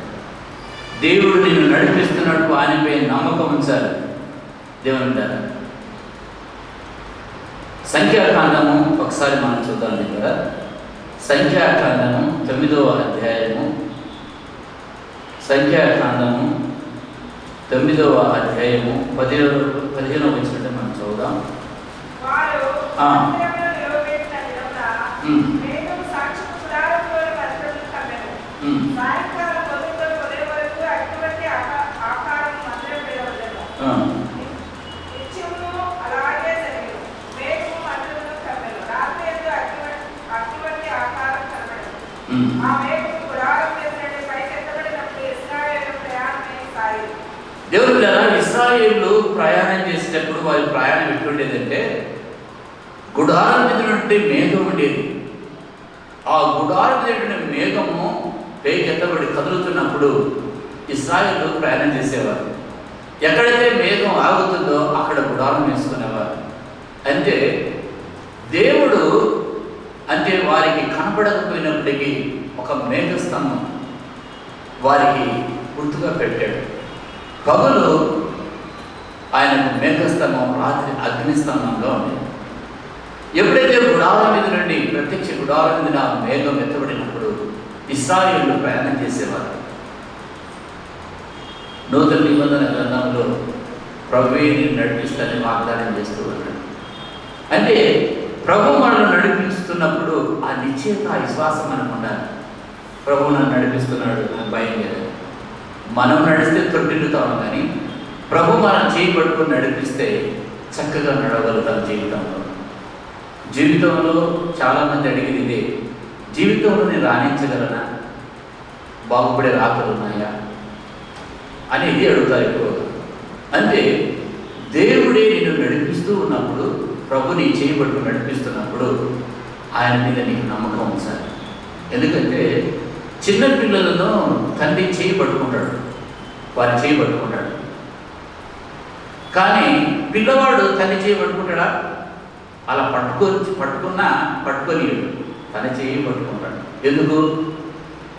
దేవుడు నిన్ను నడిపిస్తున్నప్పుడు ఆయనపై నమ్మకం ఉంచాలి. దేవుని అంటారు. సంఖ్యాకాండము ఒకసారి మనం చూద్దాం కదా. సంఖ్యాకాండము 9వ అధ్యాయము, సంఖ్యాకాండము 9వ అధ్యాయము 15వ వచ్చినట్టు మనం చూద్దాం. దేవుడు ఇశ్రాయేలు ప్రయాణం చేసేటప్పుడు వారి ప్రయాణం ఎట్లుండేదంటే, గుడారం మీద నుండి మేఘం ఉండేది. ఆ గుడారం మీద మేఘము పైకెత్తబడి కదులుతున్నప్పుడు ఇశ్రాయేలు ప్రయాణం చేసేవారు. ఎక్కడైతే మేఘం ఆగుతుందో అక్కడ గుడారం వేసుకునేవారు. అంటే దేవుడు అంటే వారికి కనపడకపోయినప్పటికీ ఒక మేఘస్తంభం వారికి గుర్తుగా పెట్టాడు. పగలు ఆయనకు మేఘస్తంభం, రాత్రి అగ్నిస్తంభంలో ఉండేది. ఎప్పుడైతే గుడారం మీద నుండి ప్రత్యక్ష గుడారం మీద మేఘం ఎత్తబడినప్పుడు ఇశ్రాయేలు ప్రయాణం చేసేవారు. నూతన నిబంధన గ్రంథంలో ప్రభువుని నడిపిస్తానని వాగ్దానం చేస్తూ ఉన్నాడు. అంటే ప్రభు మనల్ని నడిపిస్తున్నప్పుడు ఆ నిశ్చయత, ఆ విశ్వాసం మనకు ఉండాలి. ప్రభు నన్ను నడిపిస్తున్నాడు, నాకు భయం లేదు. మనం నడిస్తే తొట్టిల్లుతాము, కానీ ప్రభు మనం చేయి పట్టుకొని నడిపిస్తే చక్కగా నడవగలుగుతాం. జీవితంలో చాలామంది అడిగేది ఇదే, జీవితంలో నేను రాణించగలనా, బాగుపడే రాకలు ఉన్నాయా అనేది అడుగుతారు ఎక్కువగా. అంటే దేవుడే నిన్ను నడిపిస్తూ ఉన్నప్పుడు, ప్రభు నీ చేయి పట్టుకుని నడిపిస్తున్నప్పుడు ఆయన మీద నీకు నమ్మకం ఉంచాలి. ఎందుకంటే చిన్న పిల్లలను తండ్రి చేయి పట్టుకుంటాడు, వారి చేయి పట్టుకుంటాడు. కానీ పిల్లవాడు తల్లి చేయి పట్టుకుంటాడా? అలా పట్టుకున్నా పట్టుకొని తన చేయి పట్టుకుంటాడు. ఎందుకు?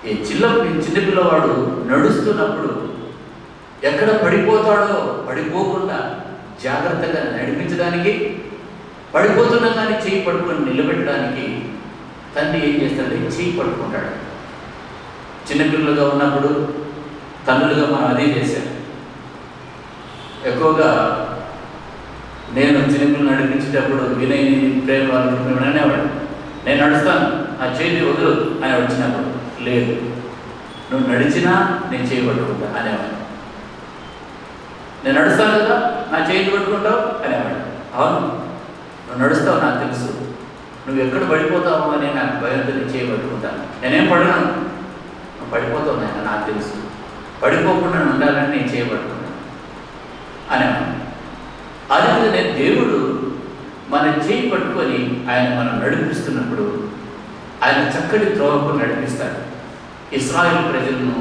ఈ చిన్న పిల్లవాడు నడుస్తున్నప్పుడు ఎక్కడ పడిపోతాడో పడిపోకుండా జాగ్రత్తగా నడిపించడానికి, పడిపోతున్నా కానీ చేయి పట్టుకొని నిలబెట్టడానికి తండ్రి ఏం చేస్తాడంటే చేయి పట్టుకుంటాడు. చిన్నపిల్లలుగా ఉన్నప్పుడు తండ్రులుగా మనం అదే చేశాం. ఎక్కువగా నేను చిన్నపిల్లలు నడిపించేటప్పుడు వినయ్ ప్రేమ వాళ్ళు అనేవాడు, నేను నడుస్తాను నా చేతి వదులు అని వచ్చినప్పుడు, లేదు నువ్వు నడిచినా నేను చేయి పట్టుకుంటా అనేవాడు. నేను నడుస్తాను కదా నా చేతి పట్టుకుంటావు అనేవాడు. అవును నువ్వు నడుస్తావు నాకు తెలుసు, నువ్వు ఎక్కడ పడిపోతావు అని నాకు భయంతో నేను చేయి పట్టుకుంటాను. నేనేం పడను, నువ్వు పడిపోతావు నాయన నాకు తెలుసు, పడిపోకుండా ఉండాలని నేను చేయి పట్టుకుంటాను అనేవాడు. అదే దేవుడు మన చేయి పట్టుకొని ఆయన మనం నడిపిస్తున్నప్పుడు ఆయన చక్కటి త్రోవకు నడిపిస్తాడు. ఇశ్రాయేలు ప్రజలను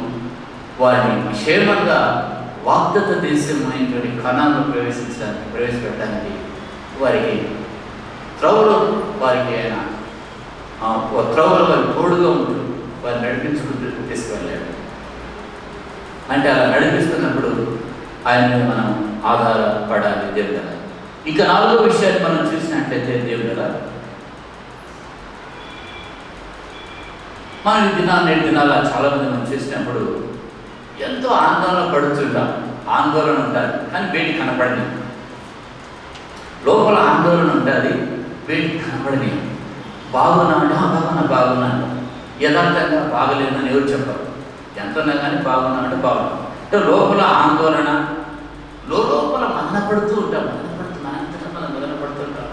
వారిని క్షేమంగా వాగ్దత్త దేశం అయినటువంటి కనాను ప్రవేశపెట్టడానికి వారికి త్రోవలో వారికి ఆయన త్రోవలో వారి తోడుగా ఉంటూ వారు నడిపించుకుంటూ తీసుకువెళ్ళాడు. అంటే అలా నడిపిస్తున్నప్పుడు ఆయన మీద మనం ఆధారపడాలి దేవుడు కదా. ఇక 4వ విషయాన్ని మనం చూసినట్లయితే దేవుడు కదా, మనం ఈ నేటి దినాల చాలామంది మనం చూసినప్పుడు ఎంతో ఆందోళన పడుతుంటాం. ఆందోళన ఉంటుంది కానీ బయటికి కనపడని, లోపల ఆందోళన ఉంటుంది బయటికి కనపడని. బాగున్నా అంటే బాగున్నాను, యథార్థంగా బాగలేదని ఎవరు చెప్పరు. ఎంతన్నా కానీ బాగున్నా అంటే బాగున్నా అంటే లోపల ఆందోళన, లోపల మదనపడుతూ ఉంటాం. మనం మదనపడుతుంటాం,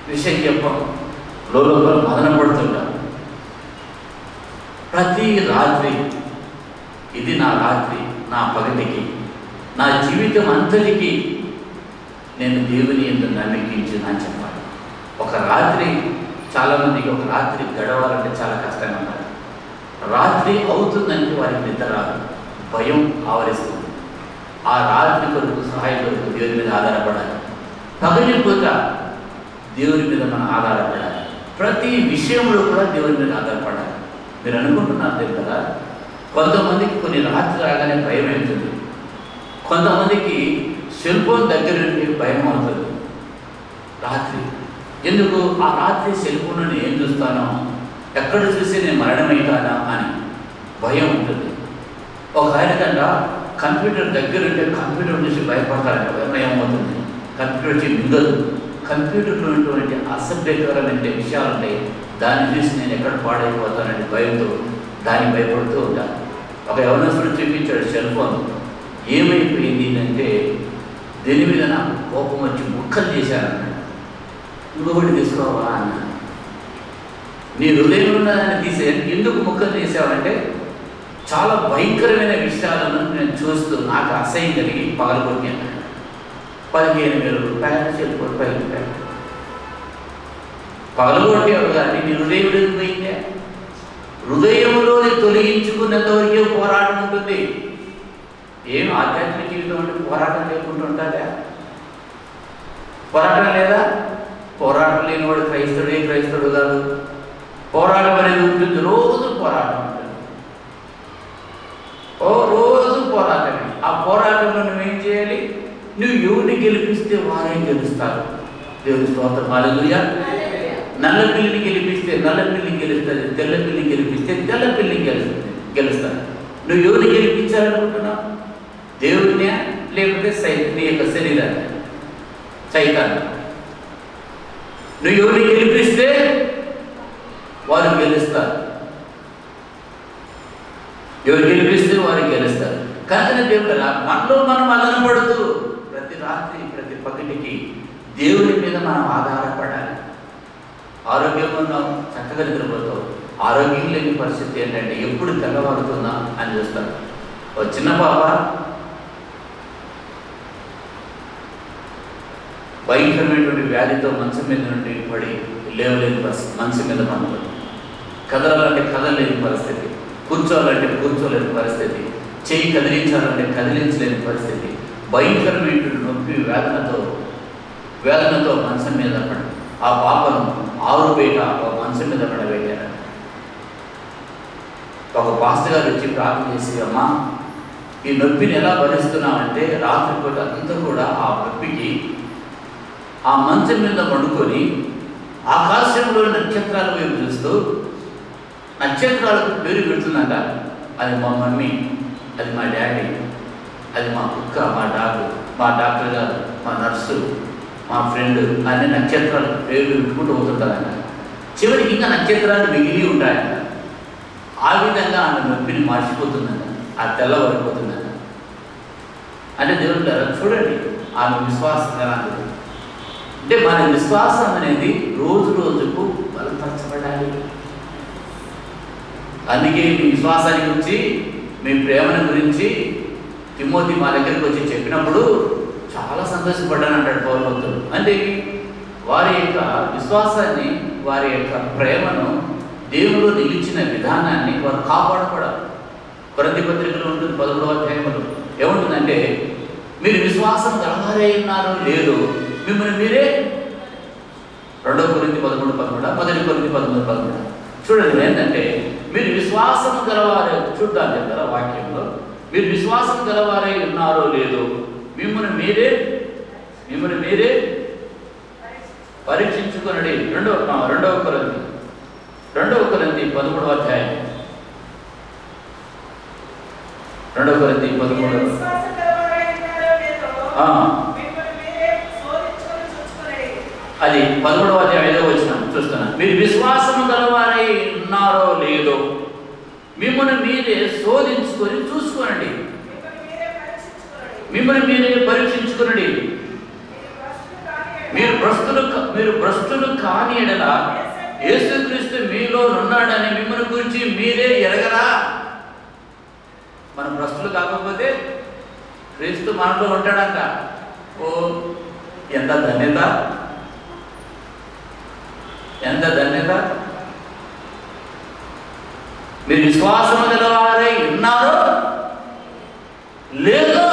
విషయం చెప్పం, లోపల మదనపడుతుంటాం. ప్రతి రాత్రి ఇది నా రాత్రి, నా పగటికి, నా జీవితం అంతటికి నేను దేవుని ఎందుకు నమ్మికించిన అని చెప్పాలి. ఒక రాత్రి చాలామందికి ఒక రాత్రి గడవాలంటే చాలా కష్టంగా ఉంటుంది. రాత్రి అవుతుందంటే వారికి నిద్ర రాదు, భయం ఆవరిస్తుంది. ఆ రాత్రి కొరకు సహాయం కొరకు దేవుని మీద ఆధారపడాలి. పగలిపోత దేవుని మీద మనం ఆధారపడాలి. ప్రతి విషయంలో కూడా దేవుని మీద ఆధారపడాలి. మీరు అనుకుంటున్నారు కదా, కొంతమందికి కొన్ని రాత్రి రాగానే భయం అవుతుంది, కొంతమందికి సెల్ ఫోన్ దగ్గర నుండి భయం అవుతుంది రాత్రి. ఎందుకు? ఆ రాత్రి సెల్ ఫోన్ నేను ఏం చూస్తానో, ఎక్కడ చూసి నేను మరణమవుతానా అని భయం ఉంటుంది. ఒక ఆయన కన్నా కంప్యూటర్ దగ్గర ఉంటే కంప్యూటర్ చూసి భయపడతారంట, ఏమవుతుంది కంప్యూటర్ వచ్చి మింగదు. కంప్యూటర్లో ఉన్నటువంటి అసభ్యకరమైన విషయాలు ఉంటాయి, దాన్ని చూసి నేను ఎక్కడ పాడైపోతానని భయంతో దాన్ని భయపడుతూ ఉంటాను. ఒక యవనస్తుడు చూపించాడు సెల్ ఫోన్, ఏమైపోయింది అంటే దీని మీద నాకు కోపం వచ్చి ముక్కలు చేశానన్నాడు. ఇంకొకటి తీసుకోవా అన్నాడు. నీ హృదయంలో ఉన్నదాన్ని తీసే, ఎందుకు ముక్కలు చేసావంటే చాలా భయంకరమైన విషయాలను నేను చూస్తూ నాకు అసహ్యం కలిగి పగలగొట్టాను. 15,000 రూపాయలు చెప్పుకోండి పైకి పగలగొట్టేవాడు కానీ నీ హృదయం పోయిందే. హృదయంలోని తొలగించుకున్నంతవరకే పోరాటం ఉంటుంది. ఏం ఆధ్యాత్మిక జీవితం అంటే పోరాటం లేకుండా ఉంటుందా? పోరాటం లేదా? పోరాటం లేనివాడు క్రైస్తవుడు కాదు. పోరాటం అనేది ఉంటుంది, రోజు పోరాటం ఉంటుంది, రోజు పోరాటమే. ఆ పోరాటంలో నువ్వేం చేయాలి? నువ్వు ఎవరిని గెలిపిస్తే వారే గెలుస్తారు. దేవుని స్తోత్రం, హల్లెలూయా. నల్ల పిల్లిని గెలిపిస్తే నల్ల పిల్లి గెలుస్తుంది, తెల్ల పిల్లి గెలిపిస్తే తెల్ల పిల్లి గెలుస్తారు. నువ్వు ఎవరిని గెలిపించాలనుకుంటున్నావు? దేవుడినే లేకపోతే నీ యొక్క శరీరాన్ని, సైతాన్ని? నువ్వు ఎవరిని గెలిపిస్తే వారు గెలుస్తారు, ఎవరు గెలిపిస్తే వారు గెలుస్తారు. కానీ దేవుడు మనలో మనం మదనపడుతూ ప్రతి రాత్రి ప్రతి పగటికి దేవుని మీద మనం ఆధారపడాలి. ఆరోగ్యంగా ఉన్నాం, చక్కగా నిద్రపోతావు. ఆరోగ్యం లేని పరిస్థితి ఏంటంటే ఎప్పుడు తెల్లవారుతుందా అని చూస్తాడు. ఒక చిన్న పాప భయంకరమైనటువంటి వ్యాధితో మంచం మీద నుండి పడి లేవలేని పరిస్థితి, మంచం మీద పండుగ, కదలాలంటే కదలలేని పరిస్థితి, కూర్చోవాలంటే కూర్చోలేని పరిస్థితి, చేయి కదిలించాలంటే కదిలించలేని పరిస్థితి, భయంకరమైన నొప్పి వేదనతో మంచం మీద పడి ఆ పాపను ఆరు బయట మంచం మీద పడబెట్టారు. ఒక పాస్టర్ గారు వచ్చి ప్రార్థన చేసి, అమ్మా ఈ నొప్పిని ఎలా భరిస్తున్నామంటే రాత్రిపూట అంతా కూడా ఆ నొప్పికి ఆ మంచం మీద పడుకొని ఆకాశంలో నక్షత్రాల వైపు చూస్తూ నక్షత్రాలకు పేరు పెడుతుందంట. అది మా మమ్మీ, అది మా డాడీ, అది మా కుక్క, మా డాక్టర్ గారు, మా నర్సు, మా ఫ్రెండ్ అనే నక్షత్రాలకు పేర్లు పెట్టుకుంటూ పోతుంటారంట. చివరికి ఇంకా నక్షత్రాలు మిగిలి ఉంటాయంట. ఆ విధంగా ఆమె నొప్పిని మర్చిపోతుందంట, ఆ తెల్లబడిపోతుందంట. అంటే దేవుడు చూడండి ఆమె విశ్వాసం ఎలా అంటే మన విశ్వాసం అనేది రోజు రోజుకు బలపరచబడాలి. అందుకే మీ విశ్వాసాన్ని గురించి, మీ ప్రేమను గురించి తిమోతి మా దగ్గరికి వచ్చి చెప్పినప్పుడు చాలా సంతోషపడ్డాను అంటాడు పౌలు భక్తుడు. అంటే వారి యొక్క విశ్వాసాన్ని, వారి యొక్క ప్రేమను, దేవుడు నిలిచిన విధానాన్ని వారు కాపాడుకోవడం. కొరింథీ పత్రికలో ఉంటుంది 11వ అధ్యాయంలో ఏముంటుందంటే, మీరు విశ్వాసం గలవారే ఉన్నారో లేదో మిమ్మల్ని మీరే, 2 కొరింథీ 13:13, 1 కొరింథీ 13:13 చూడండి. ఏంటంటే మీరు విశ్వాసం గలవారే, చూద్దాం చెప్తారా వాక్యంలో, మీరు విశ్వాసం గలవారే ఉన్నారో లేదో మిమ్మల్ని మీరే పరీక్షించుకొనండి. 2 కొరింథీ 13వ అధ్యాయం, 2 కొరింథీ 13. అది 13వ అధ్యాయం 5వ వచనం చూస్తున్నాను. మీరు విశ్వాసము గలవారై ఉన్నారో లేదో మిమ్మల్ని మీరే శోధించుకొని చూసుకోనండి, మిమ్మల్ని మీరే పరీక్షించుకునండి. మీరు భ్రష్టులు కాని ఎడల యేసుక్రీస్తు మీలో ఉన్నాడని మిమ్మల్ని గురించి మీరే ఎరగరా? మనం భ్రష్టులు కాకపోతే క్రీస్తు మనలో ఉంటాడంట. ఓ ఎంత ధన్యత, ఎంత ధన్యత! మీరు విశ్వాసము గలవారై ఉన్నారో లేదో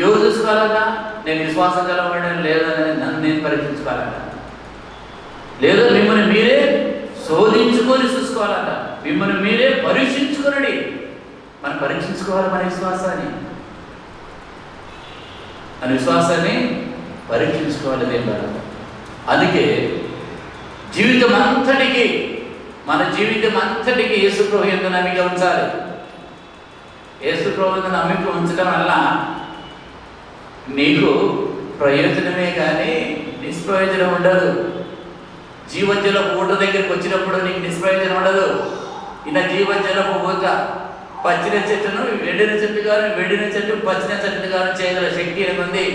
ఎవరు చూసుకోవాలన్నా? నేను విశ్వాసం గలవాడని లేదని నన్ను నేను పరీక్షించుకోవాలన్నా? లేదో మిమ్మల్ని మీరే శోధించుకొని చూసుకోవాలట, మిమ్మల్ని మీరే పరీక్షించుకోనండి. మనం పరీక్షించుకోవాలి మన విశ్వాసాన్ని పరీక్షించుకోవాలి దేవుడు. అందుకే మన జీవితం అంతటికి యేసు ప్రభువు యందు నమ్మిక ఉంచాలి. యేసు ప్రభువు యందు నమ్మిక ఉంచడం వల్ల నీకు ప్రయోజనమే కానీ నిష్ప్రయోజనం ఉండదు. జీవజలపు ఊట దగ్గరికి వచ్చినప్పుడు నీకు నిష్ప్రయోజనం ఉండదు. ఇలా జీవజలపు ఊట పచ్చిన చెట్టును ఎండిన చెట్టు గాను, వెండిన చెట్టు పచ్చిన చెట్టు గాను చేయగల శక్తి ఏముంది?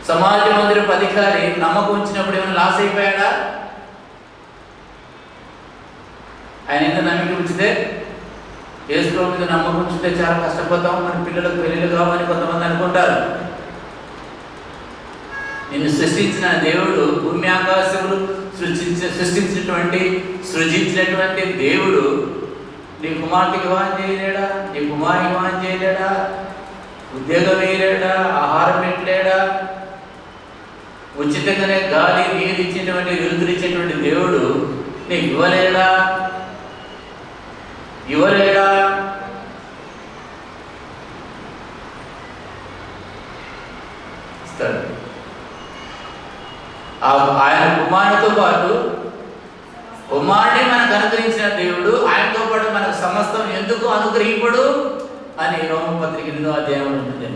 సమాజ మందిరపు అధికారి నమ్మకం ఉంచినప్పుడు ఏమైనా లాస్ అయిపోయాడా? ఆయన ఎంత నమ్మిక ఉంచితే, యేసు ప్రభువు మీద నమ్మకం ఉంచితే చాలా కష్టపోతాం, మన పిల్లలకు పెళ్ళిళ్ళు కావాలని కొంతమంది అనుకుంటారు. నిన్ను సృష్టించిన దేవుడు, భూమి ఆకాశములు సృజించినటువంటి దేవుడు నీ కుమార్తెకి వివాహం చేయలేడా? నీ కుమారునికి వివాహం చేయలేడా? ఉద్యోగం వేయలేడా? ఆహారం పెట్టలేడా? ఉచితంగానే గాలి నీరు ఇచ్చినటువంటి, వెలుతురు ఇచ్చేటువంటి దేవుడు నీకు ఇవ్వలేడా? ఇస్తాడు. ఆయన కుమారునితో పాటు, కుమారుని మనకు అనుగ్రహించిన దేవుడు ఆయనతో పాటు మనకు సమస్తం ఎందుకు అనుగ్రహింపడు అని రోమపత్రిక 8వ అధ్యాయంలో ఉంటుంది.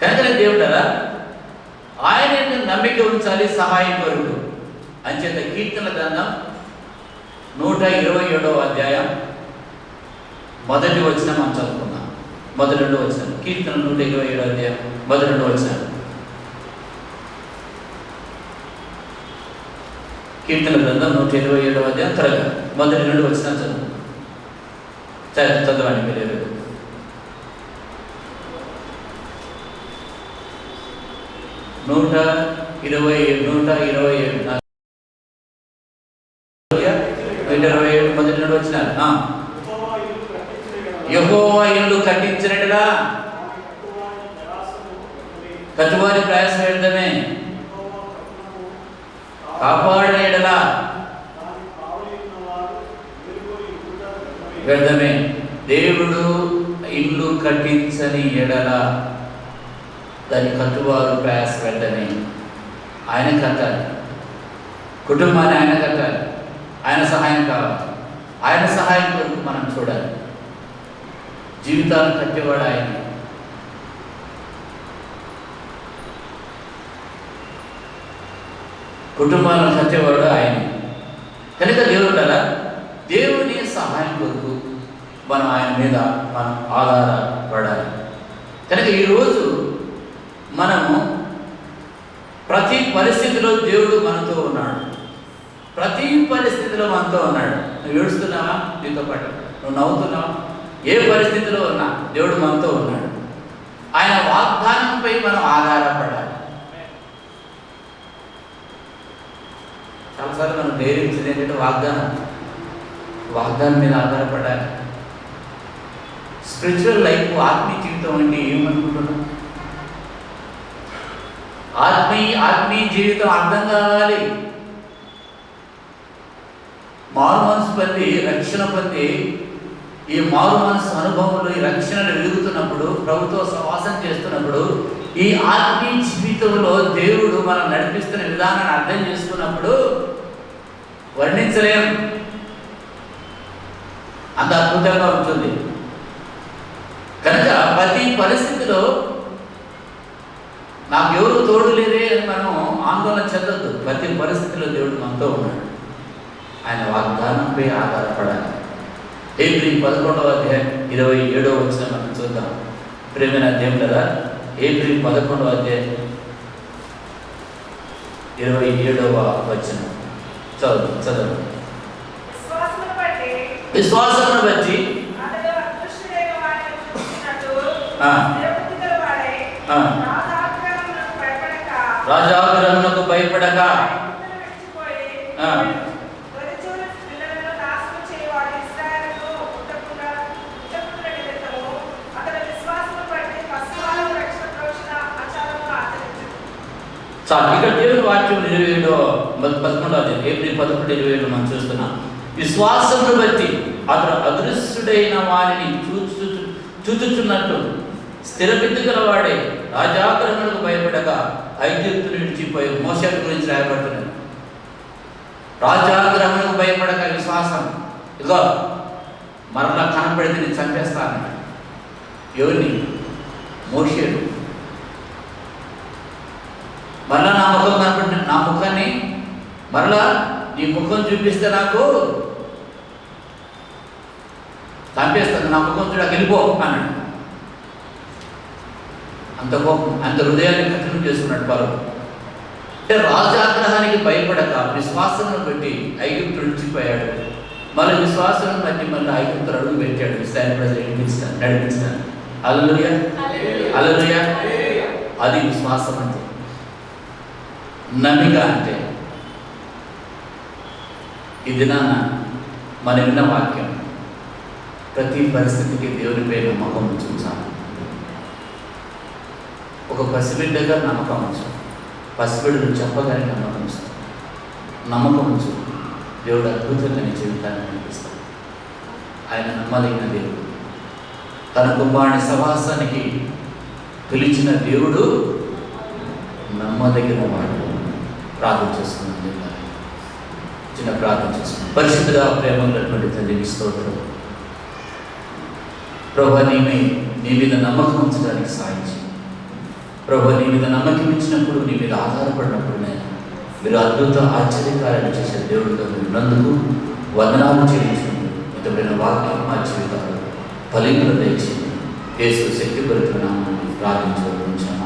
కనుక దేవుడు కదా ఆయన నమ్మిక ఉంచాలి, సహాయం కొరకు. అంచేత కీర్తనల గ్రంథం 127వ అధ్యాయం 1వ వచనం మనం చదువుకున్నాం. 1-2 వచనం, కీర్తన 127వ అధ్యాయం 1-2 వచనం. కీర్తన గ్రంథం 127వ అధ్యాయం త్వరగా 1-2 వచనం చదవండి మీరు. 127 127 మొదటి నుండి వచ్చినారు. యెహోవా ఇల్లు కట్టించినట్టుగా కట్టువారి ప్రయాస వ్యర్థమే, కాపాడిన ఎడల వ్యర్థమే. దేవుడు ఇల్లు కట్టించని ఎడల దాని కట్టువారు ప్రయాస వ్యర్థమే. ఆయన కట్టాలి, కుటుంబాన్ని ఆయన కట్టాలి, ఆయన సహాయం కావాలి. ఆయన సహాయం కొరకు మనం చూడాలి. జీవితాన్ని కట్టేవాడు ఆయన. కుటుంబాలను కట్టేవాడు ఆయన. కనుక దేవుని సహాయం కొరకు మనం ఆయన మీద మనం ఆధారపడాలి. కనుక ఈరోజు మనము ప్రతి పరిస్థితిలో దేవుడు మనతో ఉన్నాడు. ప్రతి పరిస్థితిలో మనతో ఉన్నాడు. నువ్వు ఏడుస్తున్నావా? నీతో పాటు. నువ్వు నవ్వుతున్నావా? ఏ పరిస్థితిలో ఉన్నా దేవుడు మనతో ఉన్నాడు. ఆయన వాగ్దానంపై మనం ఆధారపడాలి. చాలాసార్లు మనం ధైర్యించేది ఏంటంటే వాగ్దానం మీద ఆధారపడాలి. స్పిరిచువల్ లైఫ్, ఆత్మీయ జీవితం అంటే ఏమనుకుంటున్నాం? ఆత్మీయ జీవితం అర్థం కావాలి. మారు మనసు పొంది రక్షణ పొంది ఈ మారు మనసు అనుభవంలో ఈ రక్షణను వెలుగుతున్నప్పుడు, ప్రభుతో సహవాసం చేస్తున్నప్పుడు, ఈ ఆత్మీయ జీవితంలో దేవుడు మనం నడిపిస్తున్న విధానాన్ని అర్థం చేసుకున్నప్పుడు వర్ణించలేం, అంత అద్భుతంగా ఉంటుంది. కనుక ప్రతి పరిస్థితిలో నాకు ఎవరు తోడు లేదే అని మనం ఆందోళన చెందొద్దు. ప్రతి పరిస్థితిలో దేవుడు మనతో ఉన్నాడు. ఆయన వాగ్దానంపై ఆధారపడాలి. ఏప్రిల్ 11:27 మనం చూద్దాం. ప్రేమైన అధ్యాయం కదా, ఏప్రిల్ 11:27 చదువు. విశ్వాసమును బట్టి రాజాగ్రహమునకు భయపడక ఇక్కడ దేవుని వాక్యం 11 ఏప్రిల్ 11:27 మనం చూస్తున్నాం. విశ్వాసమును బట్టి అతను అదృశ్యుడైన వారిని చూచుచున్నట్టు స్థిరబుద్ధి గలవాడే రాజాగ్రహములకు భయపడక ఐగుప్తును విడిచిపోయి. మోషే గురించి రాయబడుతున్నది. రాజాగ్రహములకు భయపడక విశ్వాసం. ఇదిగో మరలా కనపడితే నేను చంపేస్తాను. ఎవరిని? మోషేను. మరలా నా ముఖం కనపడి నా ముఖాన్ని మరలా నీ ముఖం చూపిస్తే నాకు చంపేస్తాను, నా ముఖం చూడక వెళ్ళిపో అన్నాడు. అంత కోపం, అంత హృదయాన్ని కఠినం చేసుకున్నాడు ఫరో. అంటే రాజాగ్రహానికి భయపడక విశ్వాసమును బట్టి ఐగుప్తు విడిచిపోయాడు. మళ్ళీ విశ్వాసం బట్టి మళ్ళీ ఐగుప్తు అడుగు పెట్టాడు. ఇశ్రాయేలు ప్రజలు నడిపించాడు. హల్లెలూయా, హల్లెలూయా. అది విశ్వాసం అంటే, నమ్మిక అంటే. ఈ దినాన మనం విన్న వాక్యం, ప్రతి పరిస్థితికి దేవునిపై నమ్మకం ఉంచాలి. ఒక పసిబిడ్డగా నమ్మకం ఉంచు. పసిబిడ్డను చెప్పగానే నమ్మకం ఉంచు. నమ్మకం ఉంచు. దేవుడు అద్భుతంగా నీ జీవితాన్ని నడిపిస్తాడు. ఆయన నమ్మదగిన దేవుడు. తన కుమారుని సహవాసానికి పిలిచిన దేవుడు నమ్మదగిన వాడు. ప్రార్థన చేసుకున్నాం. చిన్న ప్రార్థన చేసుకున్నాం. పరిశుద్ధుడా, ప్రేమటువంటి తండ్రికి స్తోత్రం. ప్రభువా, నీ మీద నమ్మకం ఉంచడానికి సాయం చేయి. ప్రభువా, నీ మీద నమ్మకం ఇచ్చినప్పుడు, నీ మీద ఆధారపడినప్పుడు మీరు అద్భుత ఆశ్చర్యకార్యాలు చేసే దేవుడిగా మీరు నందుకు వందనాలు చెల్లించుకుంటూ ఇంతమైన వాక్యం మా జీవితాలు ఫలింపులు తెచ్చి యేసు శక్తి పరిచిన నామాన్ని ప్రార్థించుకుంటున్నాం.